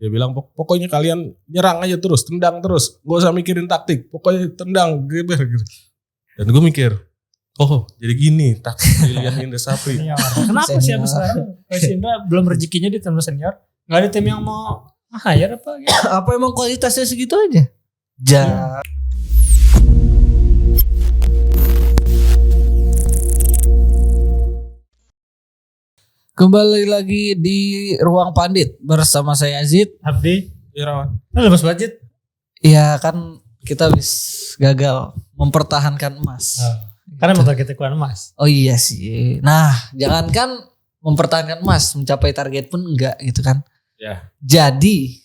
Dia bilang pokoknya kalian nyerang aja terus, tendang terus, gak usah mikirin taktik, pokoknya tendang, geber gitu. Dan gue mikir, oh jadi gini taktik Lilian Indra Sapri. Kenapa sih abis sekarang Coach Indra belum rezekinya di tim senior? Gak ada tim yang mau hire apa gitu? Apa emang kualitasnya segitu aja? Kembali lagi di Ruang Pandit bersama saya Azid, Abdi, Irawan. lepas budget. ya kan kita habis gagal mempertahankan emas. Karena motor kita kurang emas. Oh iya sih. Nah, jangankan mempertahankan emas, mencapai target pun enggak gitu kan. Ya. Jadi,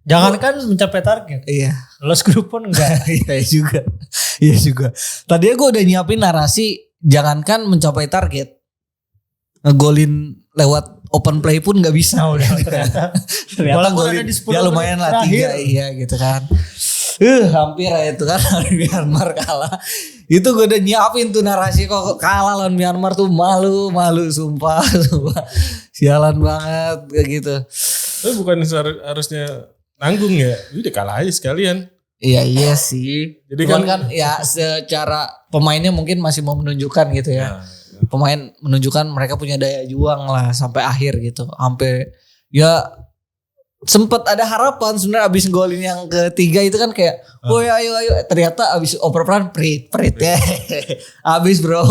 Jangankan mencapai target, iya. lolos grup pun enggak. Iya juga. Iya juga. Tadinya gue udah nyiapin narasi jangankan mencapai target, ngegolin lewat open play pun nggak bisa. Nah, udah ternyata Walaupun golin ada di 10 ya lumayan menit lah terakhir. 3 iya gitu kan. Hampir aja itu kan Myanmar kalah. Itu gue udah nyiapin tuh narasi kok kalah lawan Myanmar tuh malu sumpah. Sialan banget kayak gitu. Tapi bukan harusnya nanggung ya, udah kalah aja sekalian. Iya sih. Jadi cuman kan ya secara pemainnya mungkin masih mau menunjukkan gitu ya. Pemain menunjukkan mereka punya daya juang lah sampai akhir gitu. Sampai ya sempet ada harapan sebenarnya abis golin yang ketiga itu kan kayak woi ayo ternyata abis oper peran prit ya. Abis bro.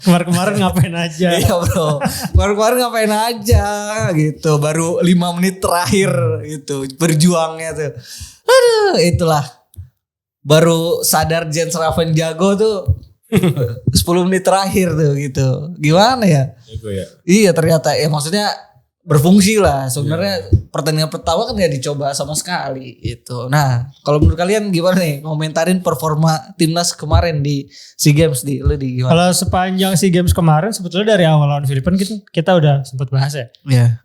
Kemarin ngapain aja? Iya bro. Kemarin ngapain aja gitu. Baru 5 menit terakhir gitu berjuangnya tuh. Aduh itulah. Baru sadar Jens Raven jago tuh 10 menit terakhir tuh gitu. Gimana ya? Iya ternyata ya maksudnya berfungsi lah. Sebenarnya pertandingan pertama kan gak dicoba sama sekali gitu. Nah kalau menurut kalian gimana nih komentarin performa timnas kemarin di SEA Games lu di gimana? Kalau sepanjang SEA Games kemarin sebetulnya dari awal lawan Filipina kita udah sempat bahas ya. Iya.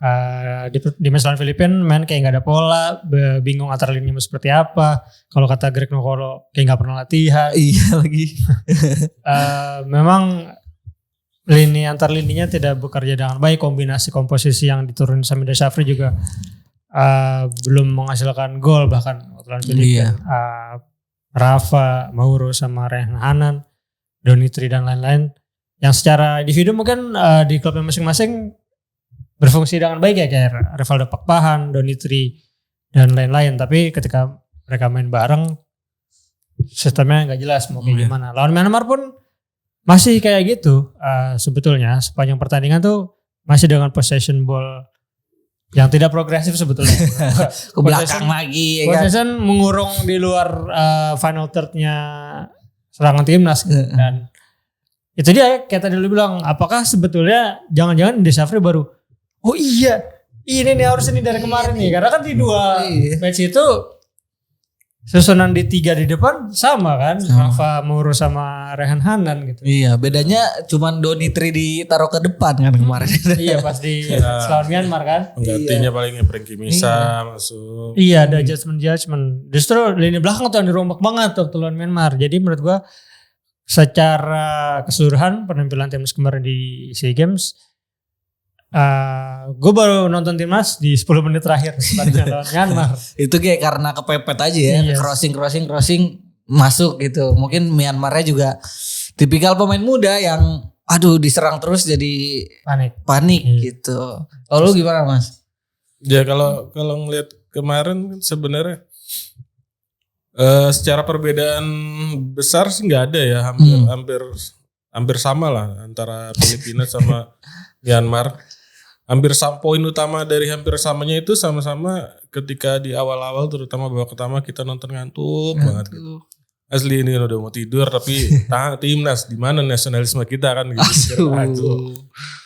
Di match lawan Filipina main kayak gak ada pola, bingung antar lini mau seperti apa. Kalau kata Greg Nokolo kayak gak pernah latihan. Iya lagi. Memang lini antar lininya tidak bekerja dengan baik. Kombinasi komposisi yang diturunin sama Indra Sapri juga belum menghasilkan gol bahkan lawan Filipina. Rafa, Mauro sama Rehan Hanan, Donitri dan lain-lain yang secara individu mungkin di klubnya masing-masing berfungsi dengan baik ya kayak Rivaldo Pakpahan, Donitri dan lain-lain. Tapi ketika mereka main bareng sistemnya nggak jelas mau kayak gimana. Lawan Myanmar pun masih kayak gitu sebetulnya sepanjang pertandingan tuh masih dengan possession ball yang tidak progresif sebetulnya. Ke belakang lagi ya kan. Possession mengurung di luar final third-nya serangan timnas gitu. Dan itu dia kayak tadi lu bilang apakah sebetulnya jangan-jangan Indra Sapri baru oh iya ini nih harus ini dari kemarin nih karena kan di 2 match itu susunan di 3 di depan sama kan, Rafa, Mauro sama Rehan Hanan gitu. Iya, bedanya cuman Donitri ditaruh ke depan kan kemarin. Iya pas di lawan Myanmar kan. Penggantinya palingnya Frankie Misa masuk. Iya ada adjustment. Justru lini belakang tuh yang dirombak banget tuh lawan Myanmar. Jadi menurut gua secara keseluruhan penampilan timnas kemarin di SEA Games gue baru nonton timnas di 10 menit terakhir lawan Myanmar. Itu kayak karena kepepet aja ya, Yes. crossing masuk gitu. Mungkin Myanmarnya juga tipikal pemain muda yang aduh diserang terus jadi panik gitu. Kalau lu gimana Mas? Ya kalau ngelihat kemarin sebenarnya secara perbedaan besar sih nggak ada ya, hampir sama lah antara Filipina sama Myanmar. Hampir poin utama dari hampir samanya itu sama-sama ketika di awal-awal terutama babak pertama kita nonton ngantuk banget gitu. Asli ini udah mau tidur tapi timnas di mana nasionalisme kita kan gitu.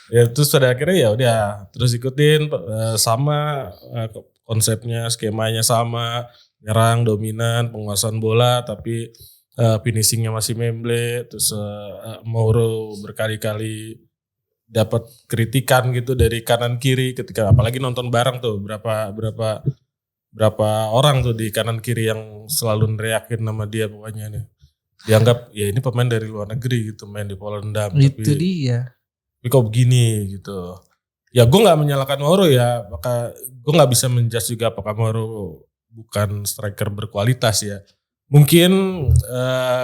Ya terus pada akhirnya ya udah terus ikutin sama konsepnya, skemanya sama, nyerang dominan, penguasaan bola tapi finishingnya masih memble. Terus Mauro berkali-kali dapat kritikan gitu dari kanan kiri ketika apalagi nonton bareng tuh berapa orang tuh di kanan kiri yang selalu neriakin nama dia pokoknya nih dianggap ya ini pemain dari luar negeri gitu main di Volendam Itu dia. tapi kok begini gitu ya gue nggak menyalahkan Mauro ya, maka gue nggak bisa menjudge juga apakah Mauro bukan striker berkualitas ya. Mungkin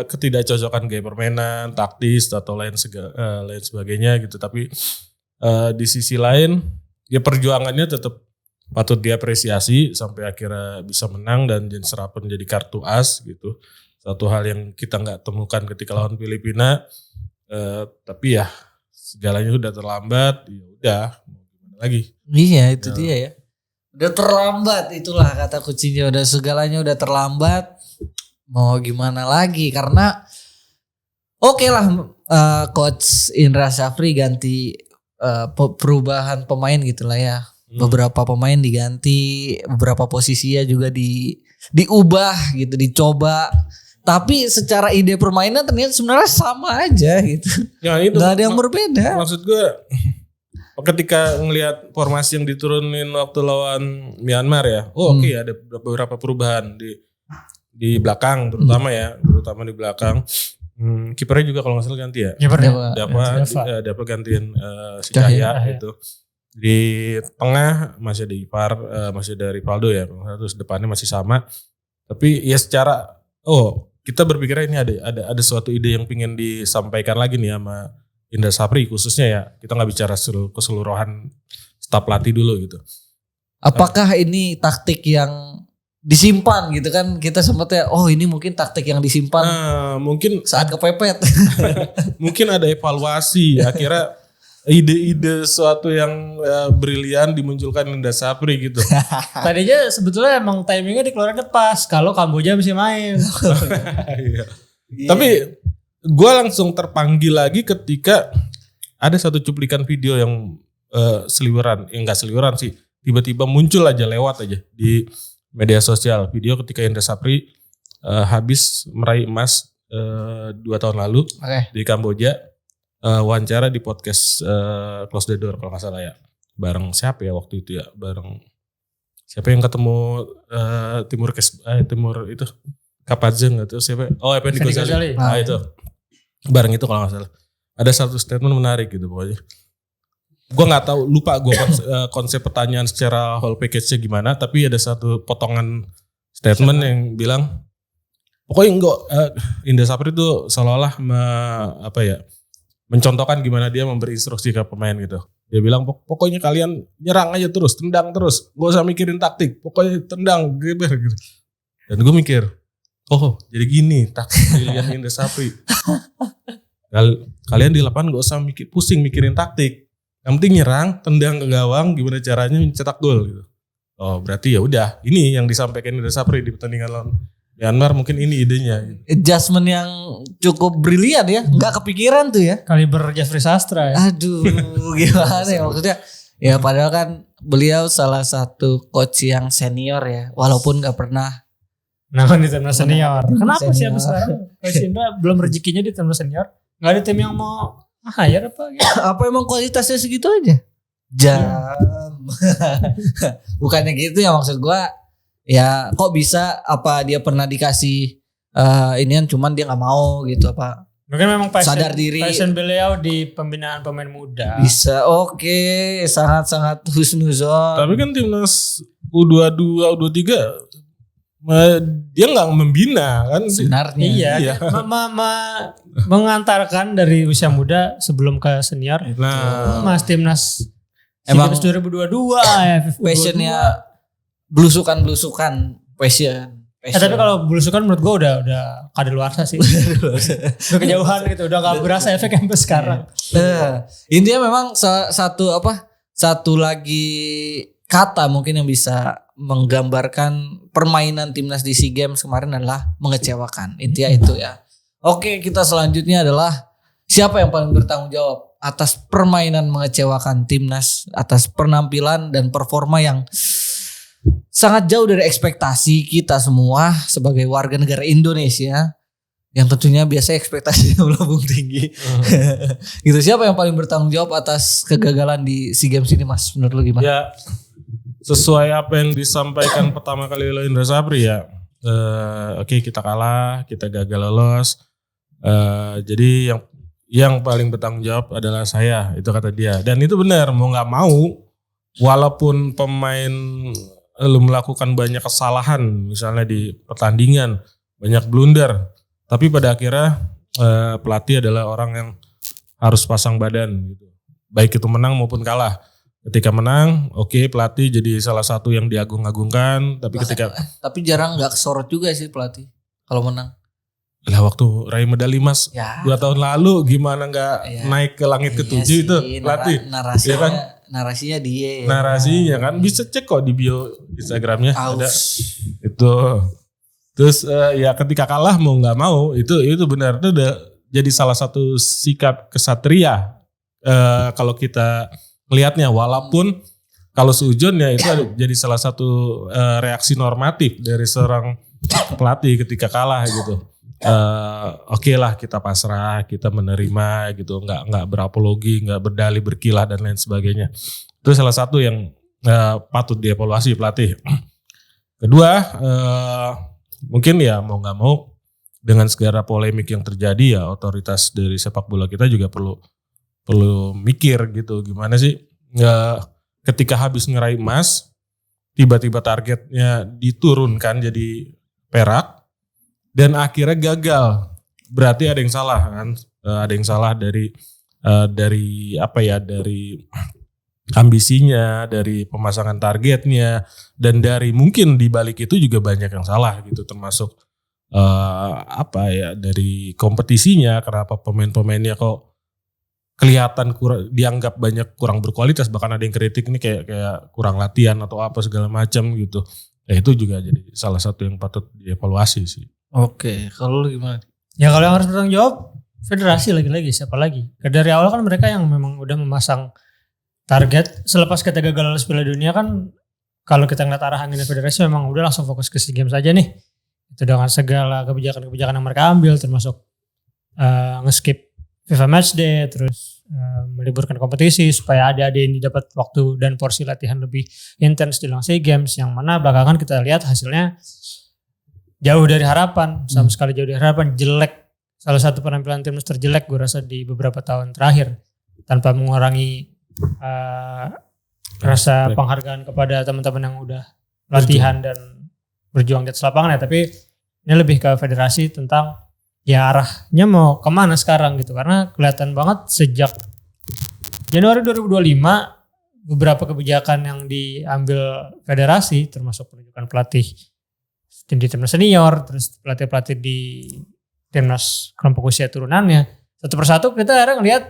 ketidakcocokan gaya permainan, taktis atau lain sebagainya gitu. Tapi di sisi lain ya perjuangannya tetap patut diapresiasi sampai akhirnya bisa menang dan Jens Rappen jadi kartu as gitu. Satu hal yang kita nggak temukan ketika lawan Filipina. Tapi ya segalanya udah terlambat, ya udah mau gimana lagi. Iya itu dia ya. Udah terlambat, itulah kata kuncinya, udah segalanya udah terlambat. Mau gimana lagi, karena oke lah Coach Indra Syafri ganti perubahan pemain gitulah ya. Beberapa pemain diganti, beberapa posisinya juga diubah gitu, dicoba. Tapi secara ide permainan ternyata sebenarnya sama aja gitu. Ya itu. Gak ada yang berbeda. Maksud gue ketika ngelihat formasi yang diturunin waktu lawan Myanmar ya. Oke, ada beberapa perubahan di belakang terutama di belakang. Kipernya juga kalau nggak salah ganti ya. Dapat gantiin si Cahya gitu. Di tengah masih ada Ipar, masih ada Rivaldo ya. Terus depannya masih sama. Tapi ya secara kita berpikir ini ada suatu ide yang pingin disampaikan lagi nih sama Indra Syafri khususnya ya. Kita nggak bicara keseluruhan staf pelatih dulu gitu. Apakah ini taktik yang disimpan gitu kan? Kita sempatnya ini mungkin taktik yang disimpan. Mungkin saat kepepet. Mungkin ada evaluasi akhirnya ide-ide sesuatu yang brilian dimunculkan Indra Syafri gitu. Tadinya sebetulnya emang timingnya dikeluarkan pas kalau Kamboja bisa main. Iya. Tapi gue langsung terpanggil lagi ketika ada satu cuplikan video yang seliweran, nggak seliweran sih, tiba-tiba muncul aja lewat aja di media sosial video ketika Indra Syafri habis meraih emas 2 tahun lalu di Kamboja. Wawancara di podcast Close the Door kalau nggak salah ya, bareng siapa ya waktu itu ya, bareng siapa yang ketemu Timur itu Kapadze nggak tuh siapa? Effendi Ghazali. Nah itu bareng itu kalau nggak salah. Ada satu statement menarik gitu pokoknya. Gue nggak tahu, lupa gue konsep pertanyaan secara whole package-nya gimana, tapi ada satu potongan statement yang bilang pokoknya Indra Syafri itu seolah-olah mencontohkan gimana dia memberi instruksi ke pemain gitu. Dia bilang pokoknya kalian nyerang aja terus, tendang terus, gak usah mikirin taktik, pokoknya tendang gitu. Dan gue mikir, jadi gini taktik pilihan Indra Syafri. Kalian di lapangan gak usah pusing mikirin taktik, yang penting nyerang, tendang ke gawang, gimana caranya mencetak gol gitu. Berarti ya udah, ini yang disampaikan Indra Syafri di pertandingan lawan Myanmar, mungkin ini idenya. Adjustment yang cukup brilian ya, nggak kepikiran tuh ya. Kaliber Jeffrey Sastra ya. Aduh, gimana ya maksudnya? Ya padahal kan beliau salah satu coach yang senior ya, walaupun nggak pernah. Di timnas senior. Kenapa sih sampai sekarang Coach Indra belum rezekinya di timnas senior? Nggak ada tim yang mau hire apa gitu? Apa emang kualitasnya segitu aja? Bukannya gitu ya, maksud gua. Ya kok bisa, apa dia pernah dikasih inian cuman dia nggak mau gitu apa? Mungkin memang sadar diri. Passion beliau di pembinaan pemain muda. Bisa sangat husnuzon. Tapi kan timnas U22, U23 dia nggak membina kan sebenarnya. Iya. Mengantarkan dari usia muda sebelum ke senior. Nah, Mas timnas emang 2022 ya. Passionnya belusukan passion. Tapi kalau belusukan menurut gue udah kadaluarsa sih. Udah kejauhan gitu, udah gak berasa efek sampai sekarang. Intinya memang satu lagi kata mungkin yang bisa menggambarkan permainan timnas di SEA Games kemarin adalah mengecewakan. Intinya itu ya. Oke, kita selanjutnya adalah siapa yang paling bertanggung jawab atas permainan mengecewakan timnas, atas penampilan dan performa yang sangat jauh dari ekspektasi kita semua sebagai warga negara Indonesia yang tentunya biasanya ekspektasinya melambung tinggi. Gitu, siapa yang paling bertanggung jawab atas kegagalan di SEA Games ini, Mas? Menurut lu gimana? Ya sesuai apa yang disampaikan pertama kali oleh Indra Syafri ya. Oke, kita kalah, kita gagal lolos. Jadi yang paling bertanggung jawab adalah saya, itu kata dia. Dan itu benar, mau nggak mau, walaupun pemain lu melakukan banyak kesalahan, misalnya di pertandingan banyak blunder, tapi pada akhirnya pelatih adalah orang yang harus pasang badan, gitu. Baik itu menang maupun kalah. Ketika menang, oke, pelatih jadi salah satu yang diagung-agungkan, tapi jarang nggak kesorot juga sih pelatih kalau menang. Lah waktu raih medali emas 2 tahun lalu gimana nggak naik ke langit ke-7 itu pelatih. Narasinya, kan? narasinya dia. Narasinya kan bisa cek kok di bio Instagramnya ada itu. Terus ya ketika kalah mau nggak mau itu benar itu udah jadi salah satu sikap kesatria kalau kita melihatnya, walaupun kalau seujurnya itu jadi salah satu reaksi normatif dari seorang pelatih ketika kalah gitu. Oke lah kita pasrah, kita menerima gitu, nggak berapologi, nggak berdalih berkilah dan lain sebagainya. Itu salah satu yang patut dievaluasi pelatih. Kedua, mungkin ya mau nggak mau dengan segala polemik yang terjadi ya otoritas dari sepak bola kita juga perlu mikir gitu, gimana sih ketika habis ngeraih emas tiba-tiba targetnya diturunkan jadi perak. Dan akhirnya gagal, berarti ada yang salah kan? Ada yang salah dari apa ya? Dari ambisinya, dari pemasangan targetnya, dan dari mungkin di balik itu juga banyak yang salah gitu, termasuk apa ya? Dari kompetisinya, kenapa pemain-pemainnya kok kelihatan dianggap banyak kurang berkualitas, bahkan ada yang kritik ini kayak kurang latihan atau apa segala macam gitu. Ya itu juga jadi salah satu yang patut dievaluasi sih. Oke, kalau lu gimana? Ya kalau yang harus bertanggung jawab federasi lagi-lagi, siapa lagi? Dari awal kan mereka yang memang udah memasang target. Selepas kita gagal lolos Piala Dunia kan, kalau kita ngeliat arah anginnya federasi memang udah langsung fokus ke SEA Games aja nih. Itu dengan segala kebijakan-kebijakan yang mereka ambil, termasuk nge-skip FIFA Matchday, terus meliburkan kompetisi supaya adik-adik ini dapat waktu dan porsi latihan lebih intens di SEA Games, yang mana belakangan kita lihat hasilnya jauh dari harapan, sama sekali jauh dari harapan, jelek. Salah satu penampilan timnas terjelek gue rasa di beberapa tahun terakhir, tanpa mengurangi rasa penghargaan kepada teman-teman yang udah latihan dan berjuang di atas lapangan ya. Tapi ini lebih ke federasi tentang ya arahnya mau kemana sekarang gitu, karena kelihatan banget sejak Januari 2025 beberapa kebijakan yang diambil federasi, termasuk penunjukan pelatih di timnas senior, terus pelatih-pelatih di timnas kelompok usia turunannya, satu persatu kita akhirnya ngelihat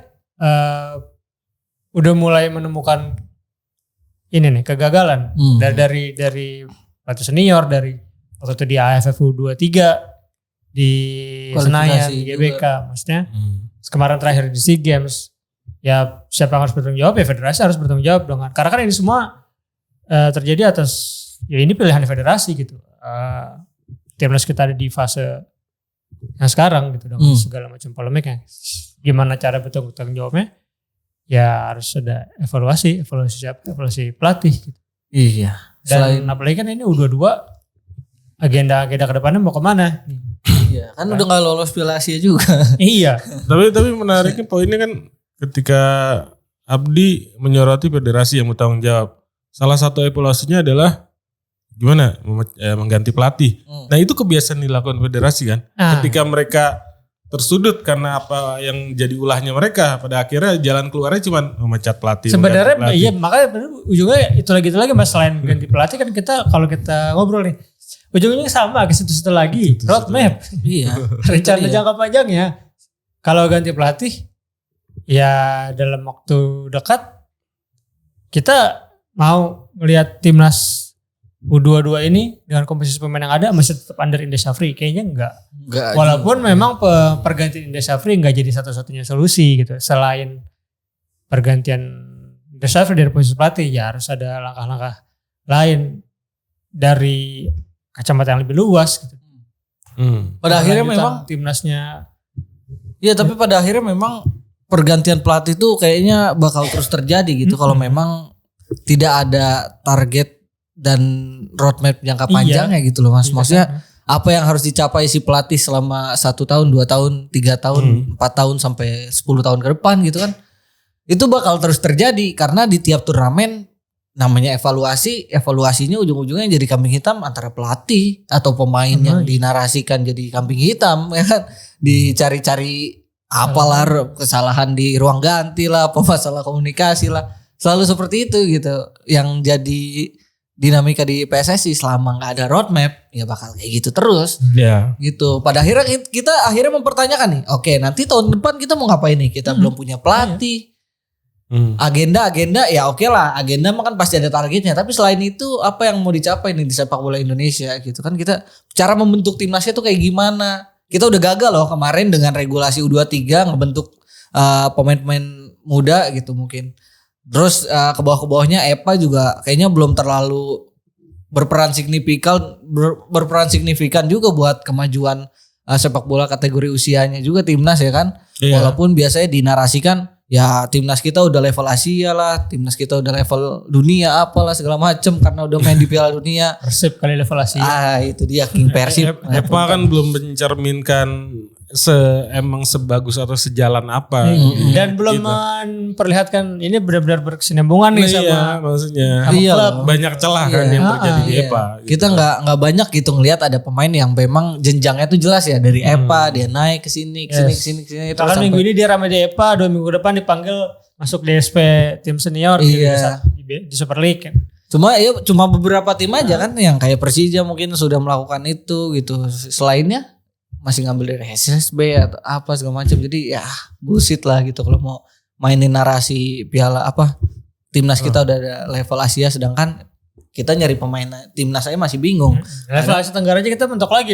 udah mulai menemukan ini nih kegagalan dari pelatih senior, dari waktu itu di AFF U23 di Senayan, di GBK juga. Maksudnya kemarin terakhir di SEA Games, ya siapa yang harus bertanggung jawab? Ya federasi harus bertanggung jawab dengan, karena kan ini semua terjadi atas ya ini pilihan federasi gitu. Timnas kita ada di fase yang sekarang gitu dengan segala macam polemiknya. Gimana cara bertanggung jawabnya? Ya harus ada evaluasi pelatih gitu. Iya. Dan apalagi kan ini U22 agenda ke depannya mau kemana? Iya, kan udah nggak lolos Piala Asia juga. Iya. Tapi menariknya poinnya kan ketika Abdi menyoroti federasi yang bertanggung jawab, salah satu evaluasinya adalah gimana mengganti pelatih. Nah itu kebiasaan dilakukan federasi kan. Ketika mereka tersudut karena apa yang jadi ulahnya mereka, pada akhirnya jalan keluarnya cuma memecat pelatih. Sebenarnya iya, makanya ujungnya itu lagi mas, selain ganti pelatih kan kita kalau kita ngobrol nih, ujungnya sama ke situ-situ lagi, roadmap. Iya. Rencana jangka panjangnya. Kalau ganti pelatih ya dalam waktu dekat kita mau melihat timnas U22 ini dengan komposisi pemain yang ada masih tetap under Indra Syafri? Kayaknya enggak. Walaupun memang pergantian Indra Syafri enggak jadi satu-satunya solusi gitu. Selain pergantian Indra Syafri dari posisi pelatih, ya harus ada langkah-langkah lain dari kacamata yang lebih luas gitu. Pada akhirnya memang timnasnya. Iya, tapi pada akhirnya memang pergantian pelatih itu kayaknya bakal terus terjadi gitu kalau memang tidak ada target dan roadmap jangka panjangnya gitu loh mas. Maksudnya apa yang harus dicapai si pelatih selama 1 tahun, 2 tahun, 3 tahun, 4 tahun sampai 10 tahun ke depan gitu kan. Itu bakal terus terjadi karena di tiap turnamen namanya evaluasinya ujung-ujungnya jadi kambing hitam antara pelatih atau pemain yang dinarasikan jadi kambing hitam ya kan. Dicari-cari apalah kesalahan di ruang ganti lah, apa masalah komunikasi lah. Selalu seperti itu gitu. Yang jadi dinamika di PSSI selama nggak ada roadmap ya bakal kayak gitu terus. Ya. Gitu. Pada akhirnya kita akhirnya mempertanyakan nih, oke nanti tahun depan kita mau ngapain nih? Kita belum punya pelatih. Agenda ya oke lah, agenda mah kan pasti ada targetnya, tapi selain itu apa yang mau dicapai nih di sepak bola Indonesia gitu kan. Kita cara membentuk timnasnya tuh kayak gimana. Kita udah gagal loh kemarin dengan regulasi U23 ngebentuk pemain-pemain muda gitu mungkin. Terus ke bawah-bawahnya EPA juga kayaknya belum terlalu berperan signifikan juga buat kemajuan sepak bola kategori usianya juga timnas ya kan. Walaupun biasanya dinarasikan ya timnas kita udah level Asia lah, timnas kita udah level dunia apalah segala macem karena udah main di Piala Dunia. Persib kali level Asia. Itu dia King Persib. EPA kan belum mencerminkan emang sebagus atau sejalan apa. Dan belum memperlihatkan ini benar-benar berkesinambungan nih sama maksudnya. klub. Banyak celah kan yang terjadi di EPA. Kita nggak banyak gitu ngelihat ada pemain yang memang jenjangnya tuh jelas ya dari EPA dia naik ke sini Bahkan minggu ini dia ramai di EPA, 2 minggu depan dipanggil masuk DSP tim senior di Super League kan. Cuma beberapa tim aja kan yang kayak Persija mungkin sudah melakukan itu gitu. Selainnya masih ngambil dari SSB atau apa segala macam. Jadi ya bullshit lah gitu kalau mau mainin narasi piala timnas kita udah ada level Asia sedangkan kita nyari pemain timnas saya masih bingung. Level Asia Tenggara aja kita mentok lagi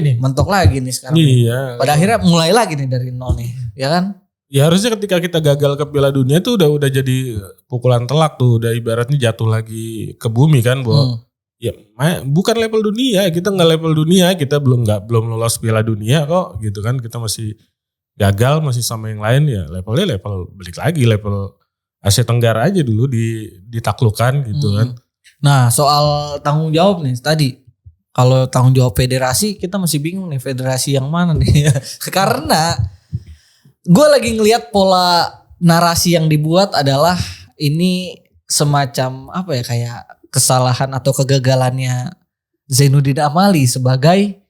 nih sekarang. Iya. Pada akhirnya mulai lagi nih dari nol nih, ya kan? Ya harusnya ketika kita gagal ke Piala Dunia tuh udah jadi pukulan telak tuh, udah ibaratnya jatuh lagi ke bumi kan, bahwa ya bukan level dunia, kita nggak level dunia, kita belum lolos Piala Dunia kok gitu kan, kita masih gagal, masih sama yang lain ya levelnya balik lagi level Asia Tenggara aja dulu ditaklukkan gitu kan. Nah soal tanggung jawab nih tadi, kalau tanggung jawab federasi kita masih bingung nih federasi yang mana nih karena gue lagi ngelihat pola narasi yang dibuat adalah ini semacam apa ya kayak kesalahan atau kegagalannya Zainuddin Amali sebagai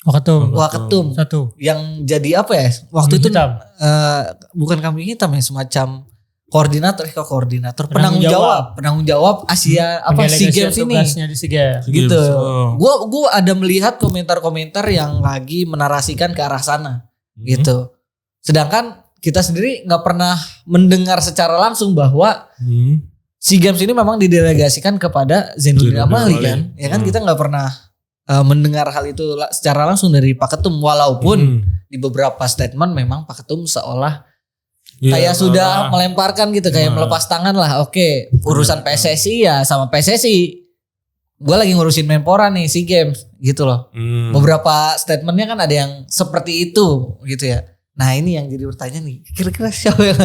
waketum yang jadi apa ya waktu itu bukan kambing hitam ya semacam koordinator penanggung jawab Asia SEA Games ini gitu. Gue ada melihat komentar-komentar yang lagi menarasikan ke arah sana gitu. Sedangkan kita sendiri nggak pernah mendengar secara langsung bahwa SEA Games ini memang didelegasikan kepada Zainuddin Amali kan. Ya kan kita nggak pernah mendengar hal itu secara langsung dari Pak Ketum. Walaupun di beberapa statement memang Pak Ketum seolah kayak sudah melemparkan gitu. Kayak melepas tangan lah. Oke, urusan PSSI ya sama PSSI. Gue lagi ngurusin Menpora nih SEA Games gitu loh. Beberapa statementnya kan ada yang seperti itu gitu ya. Nah ini yang jadi bertanya nih, kira-kira siapa yang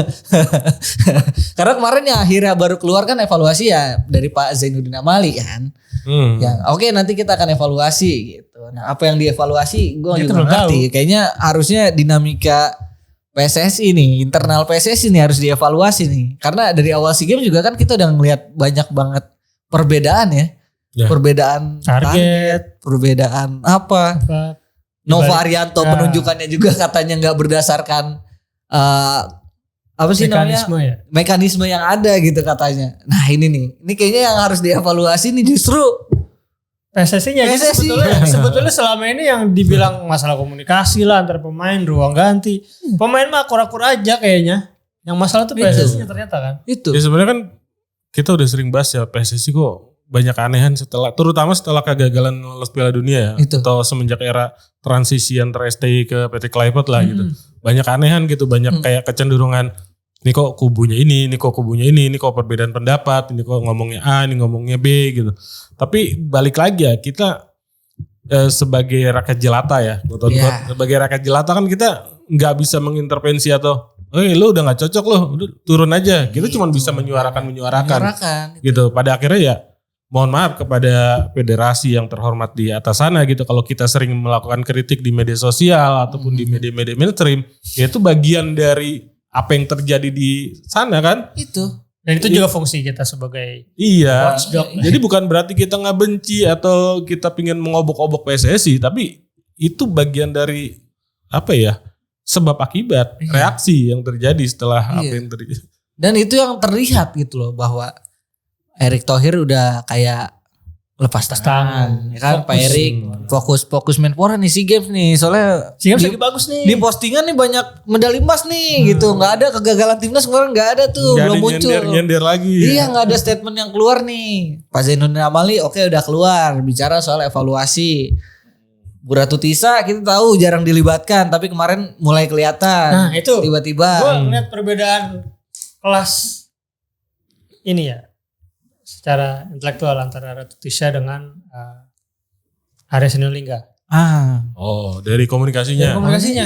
karena kemarin ya akhirnya baru keluar kan evaluasi ya dari Pak Zainuddin Amali kan. Ya oke, nanti kita akan evaluasi gitu. Nah apa yang dievaluasi gue juga ngerti. Kayaknya harusnya dinamika PSSI nih, internal PSSI nih harus dievaluasi nih. Karena dari awal SEA Games juga kan kita udah ngeliat banyak banget perbedaan ya. Perbedaan target, perbedaan apa. Nova Arianto penunjukannya juga katanya nggak berdasarkan apa sih namanya mekanisme yang ada gitu katanya. Nah ini kayaknya yang harus dievaluasi nih justru PSSI-nya. Sebetulnya selama ini yang dibilang masalah komunikasi lah antar pemain, ruang ganti, pemain mah akur-akur aja kayaknya. Yang masalah tuh PSSI-nya ternyata kan. Itu. Ya sebenarnya kan kita udah sering bahas ya PSSI kok banyak keanehan terutama setelah kegagalan lolos Piala Dunia ya, atau semenjak era transisi antara STI ke PT Kleipert lah gitu. Banyak keanehan gitu, banyak kayak kecenderungan ini kok kubunya ini kok kubunya ini kok perbedaan pendapat, ini kok ngomongnya A, ini ngomongnya B gitu. Tapi balik lagi ya, kita sebagai rakyat jelata ya, sebagai rakyat jelata kan kita nggak bisa mengintervensi atau lu udah nggak cocok lo, udah turun aja. Kita cuma bisa menyuarakan gitu. Pada akhirnya ya mohon maaf kepada federasi yang terhormat di atas sana gitu. Kalau kita sering melakukan kritik di media sosial ataupun di media-media mainstream, ya itu bagian dari apa yang terjadi di sana kan. Itu. Dan itu juga fungsi kita sebagai Iya. watchdog. Jadi bukan berarti kita nggak benci atau kita pingin mengobok-obok PSSI, tapi itu bagian dari apa ya? Sebab akibat reaksi yang terjadi setelah apa yang terjadi. Dan itu yang terlihat gitu loh, bahwa Erick Thohir udah kayak lepas tangan, ya kan? Pak Erick fokus main pora nih SEA Games nih, soalnya SEA Games lagi bagus nih. di postingan nih banyak medali emas nih gitu, nggak ada kegagalan timnas kemarin, nggak ada tuh, belum muncul. Nyender lagi. Iya, nggak ada statement yang keluar nih. Pak Zainuddin Amali oke udah keluar bicara soal evaluasi. Bu Ratu Tisa kita tahu jarang dilibatkan, tapi kemarin mulai kelihatan. Nah itu tiba-tiba. gue ngeliat perbedaan kelas ini ya, secara intelektual antara Ratu Tisha dengan Arya Sinulinga. Oh, dari komunikasinya.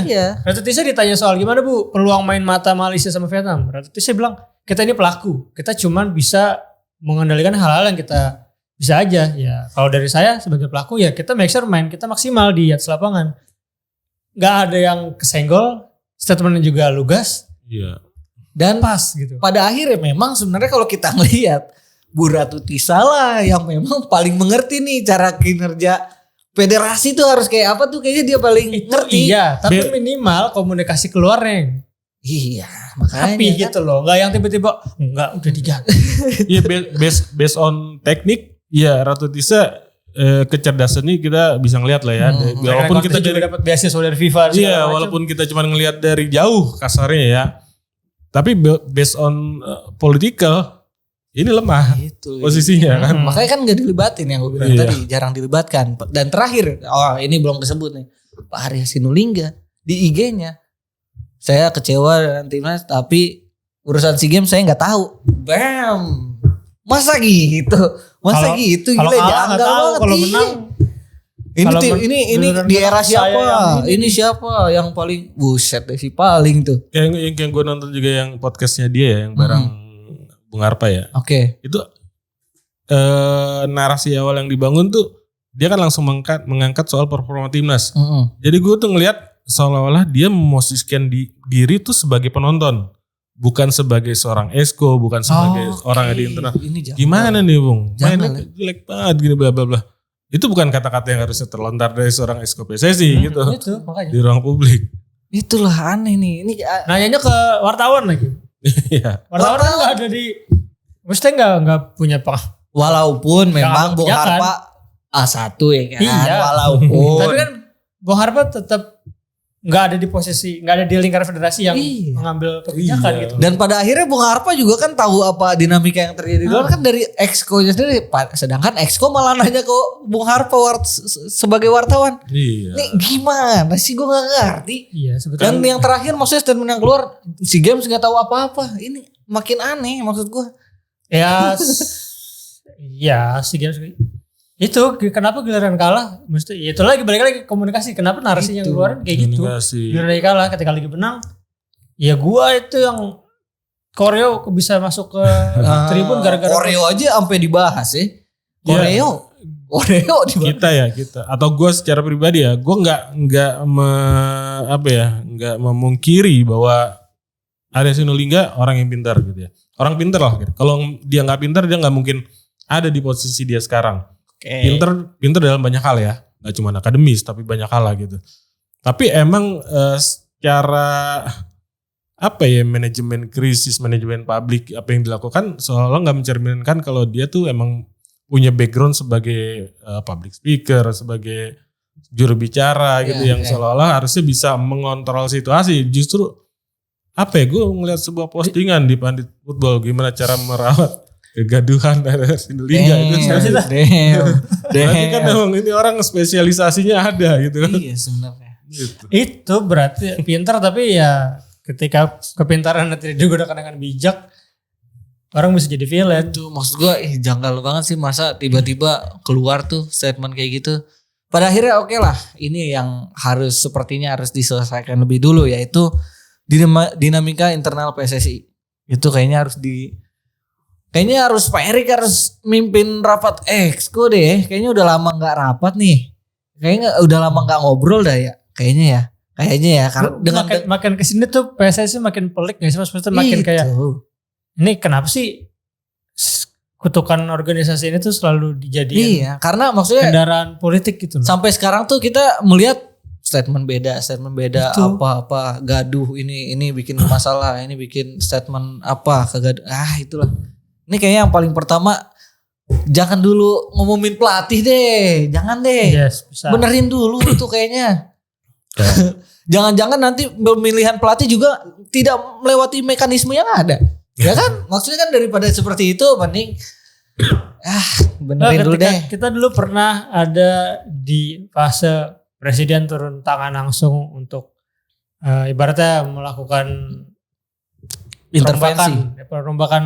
Iya. Ratu Tisha ditanya soal gimana Bu peluang main mata Malaysia sama Vietnam. Ratu Tisha bilang kita ini pelaku, kita cuman bisa mengendalikan hal-hal yang kita bisa aja. Ya kalau dari saya sebagai pelaku ya kita make sure main kita maksimal di atas lapangan. Gak ada yang kesenggol, statementnya juga lugas. Iya. Dan pas gitu. pada akhirnya memang sebenarnya kalau kita ngelihat Bu Ratu Tisa lah yang memang paling mengerti nih cara kinerja federasi tuh harus kayak apa tuh, kayaknya dia paling ngerti. Iya, tapi minimal komunikasi keluarnya. Iya, makanya Tapi kan. gitu loh, nggak yang tiba-tiba enggak udah diganti. Iya, based on teknik, ya Ratu Tisa kecerdasannya kita bisa ngelihat lah ya. Walaupun kita juga dapat beasiswa dari FIFA. Iya, walaupun kita cuma ngelihat dari jauh kasarnya ya. Tapi based on political ini lemah Gitu. posisinya kan. Makanya kan gak dilibatin yang gue bilang tadi, jarang dilibatkan. Dan terakhir, ini belum disebut nih, Pak Arya Sinulinga di IG-nya, saya kecewa dengan timnas, tapi urusan SEA Games saya nggak tahu. Bam, masa gitu, gitu kalau gila, kalah nggak janggal tahu, banget. kalau Iya. menang Ini di era siapa? Ini siapa yang paling buset deh, si paling tuh. Yang gue nonton juga yang podcastnya dia ya, yang bareng Bung Arpa ya. Oke. Itu narasi awal yang dibangun tuh dia kan langsung mengangkat soal performa timnas. Jadi gue tuh ngelihat seolah-olah dia memosisikan diri tuh sebagai penonton, bukan sebagai seorang esko, bukan sebagai orang yang di internal. Gimana nih Bung? Mainnya jelek banget gini bla bla bla. Itu bukan kata-kata yang harusnya terlontar dari seorang esko PSSI gitu. Itu makanya. Di ruang publik. Itulah aneh nih. Ini nanyanya ke wartawan lagi. Iya. Wartawan kan nggak ada di, mestinya nggak punya walaupun memang Bung kebijakan. Harpa A1 ya kan. Iya. Walaupun. Tapi kan Bung Harpa tetap nggak ada di posisi, nggak ada di lingkaran federasi yang mengambil kebijakan gitu. Dan pada akhirnya Bung Harpa juga kan tahu apa dinamika yang terjadi di luar kan dari Exco-nya sendiri. Sedangkan Exco malah nanya ke Bung Harpa sebagai wartawan. Iya. Nih gimana sih, gue gak ngerti. Iya sebetulnya. Dan yang terakhir maksudnya statement yang keluar, SEA Games gak tahu apa-apa. Ini makin aneh maksud gue. Ya, ya SEA Games itu kenapa giliran kalah mesti itu lagi balik lagi komunikasi, kenapa narasinya yang keluarin kayak gitu. Giliran kalah, ketika lagi menang ya gua itu yang koreo bisa masuk ke tribun gara-gara koreo aja sampai dibahas ya. Koreo dibahas. Kita atau gua secara pribadi ya, gua nggak memungkiri bahwa Arya Sinulinga orang yang pintar gitu ya, orang pintar lah gitu. Kalau dia nggak pintar dia nggak mungkin ada di posisi dia sekarang. Pinter dalam banyak hal ya, nggak cuma akademis tapi banyak hal lah gitu. Tapi emang secara manajemen krisis, manajemen publik apa yang dilakukan seolah-olah nggak mencerminkan kalau dia tuh emang punya background sebagai public speaker, sebagai juru bicara gitu yang seolah-olah harusnya bisa mengontrol situasi. Justru gue ngeliat sebuah postingan di Pandit Football gimana cara merawat kegaduhan dari Sinulinga itu. Berarti kan memang ini orang spesialisasinya ada gitu kan. Iya sebenarnya. Gitu. Itu berarti pintar, tapi ya ketika kepintaran tidak digunakan dengan bijak, orang bisa jadi villain. Itu maksud gue janggal banget sih, masa tiba-tiba keluar tuh statement kayak gitu. Pada akhirnya oke lah, ini yang sepertinya harus diselesaikan lebih dulu, yaitu dinamika internal PSSI. Itu kayaknya harus Kayaknya harus Pak Erik harus mimpin rapat exco deh. Kayaknya udah lama nggak rapat nih. Kayaknya udah lama nggak ngobrol dah ya. Kayaknya ya. Karena dengan makin kesini tuh PSSI makin pelik nggak sih Mas? Maksudnya makin kayak ini kenapa sih kutukan organisasi ini tuh selalu dijadiin karena maksudnya kendaraan politik gitu loh. Sampai sekarang tuh kita melihat statement beda itu. apa gaduh ini bikin masalah, ini bikin statement apa kegaduh. Itulah. Ini kayaknya yang paling pertama jangan dulu ngumumin pelatih deh. Jangan deh. Yes, bisa. Benerin dulu tuh kayaknya. Jangan-jangan nanti pemilihan pelatih juga tidak melewati mekanisme yang ada. Ya kan? Maksudnya kan daripada seperti itu mending benerin dulu deh. Kita dulu pernah ada di fase presiden turun tangan langsung untuk ibaratnya melakukan intervensi, perombakan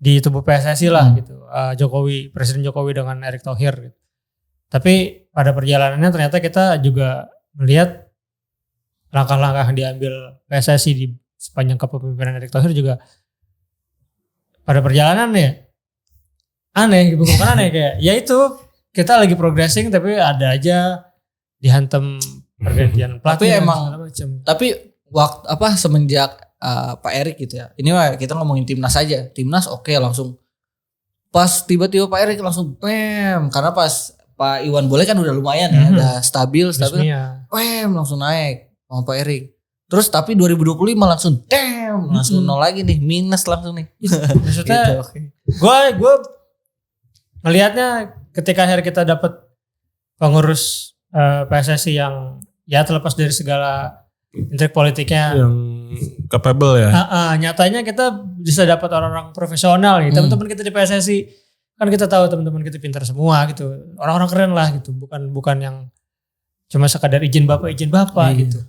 di tubuh PSSI lah gitu. Presiden Jokowi dengan Erick Thohir gitu. Tapi pada perjalanannya ternyata kita juga melihat langkah-langkah yang diambil PSSI di sepanjang kepemimpinan Erick Thohir juga pada perjalanan ya aneh, bukan aneh kayak ya itu kita lagi progressing tapi ada aja dihantam pergantian pelatih. Tapi waktu semenjak Pak Erik gitu ya. Ini kita ngomongin timnas aja. Timnas oke, langsung pas tiba-tiba Pak Erik langsung karena pas Pak Iwan Bole kan udah lumayan ya, udah stabil, langsung naik sama Pak Erik. Terus tapi 2025 langsung langsung nol lagi nih, minus langsung nih. Maksudnya gue ngelihatnya ketika akhirnya kita dapat pengurus PSSI yang ya terlepas dari segala intrik politiknya yang capable ya. Nyatanya kita bisa dapat orang-orang profesional gitu. Teman-teman kita di PSSI kan kita tahu teman-teman kita pintar semua gitu. Orang-orang keren lah gitu. Bukan yang cuma sekadar izin bapak gitu.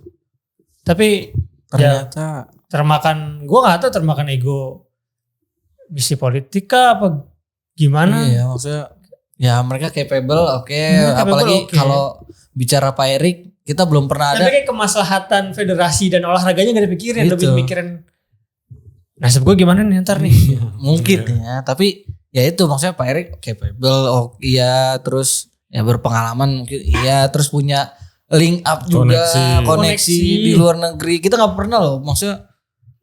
Tapi ternyata termakan, gue nggak tahu termakan ego misi politika apa gimana. Iya, maksudnya ya mereka capable, apalagi kalau bicara Pak Erik kita belum pernah ada. Tapi kayak kemaslahatan federasi dan olahraganya gak dipikirin, lebih mikirin nasib gue gimana nih ntar nih. Mungkin ya, tapi ya itu maksudnya Pak Erik capable, terus ya berpengalaman mungkin, terus punya link up juga, koneksi di luar negeri. Kita nggak pernah loh, maksudnya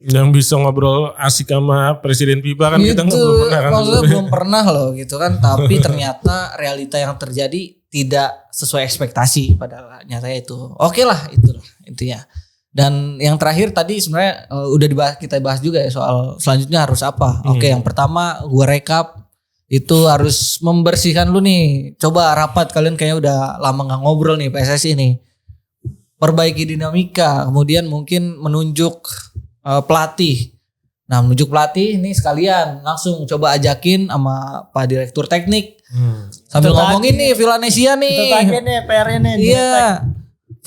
yang bisa ngobrol asik sama Presiden FIBA kan gitu, kita belum pernah kan. Maksudnya belum pernah loh gitu kan. Tapi ternyata realita yang terjadi tidak sesuai ekspektasi pada nyatanya itu. Oke lah, itulah intinya. Dan yang terakhir tadi sebenarnya udah kita bahas juga ya soal selanjutnya harus apa. Oke, yang pertama gue rekap itu harus membersihkan lu nih. Coba rapat, kalian kayaknya udah lama gak ngobrol nih PSSI nih. Perbaiki dinamika, kemudian mungkin menunjuk pelatih. Nah, menunjuk pelatih ini sekalian langsung coba ajakin sama Pak Direktur Teknik. Sambil ngomongin nih Villanesia nih. Itu tadi nih PR-nya nih. Iya.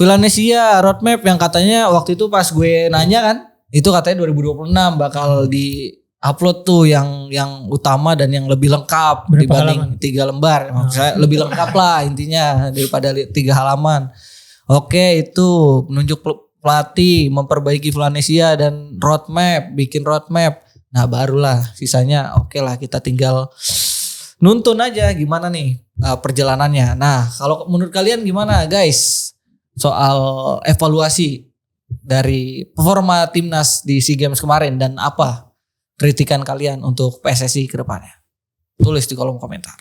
Villanesia roadmap yang katanya waktu itu pas gue nanya kan, itu katanya 2026 bakal di upload tuh yang utama dan yang lebih lengkap dibanding 3 lembar. Maksudnya lebih lengkap lah intinya daripada 3 halaman. Oke, itu menunjuk pelatih, memperbaiki Villanesia dan bikin roadmap. Nah, barulah sisanya oke lah kita tinggal nuntun aja gimana nih perjalanannya. Nah, kalau menurut kalian gimana guys soal evaluasi dari performa timnas di SEA Games kemarin dan apa kritikan kalian untuk PSSI ke depannya? Tulis di kolom komentar.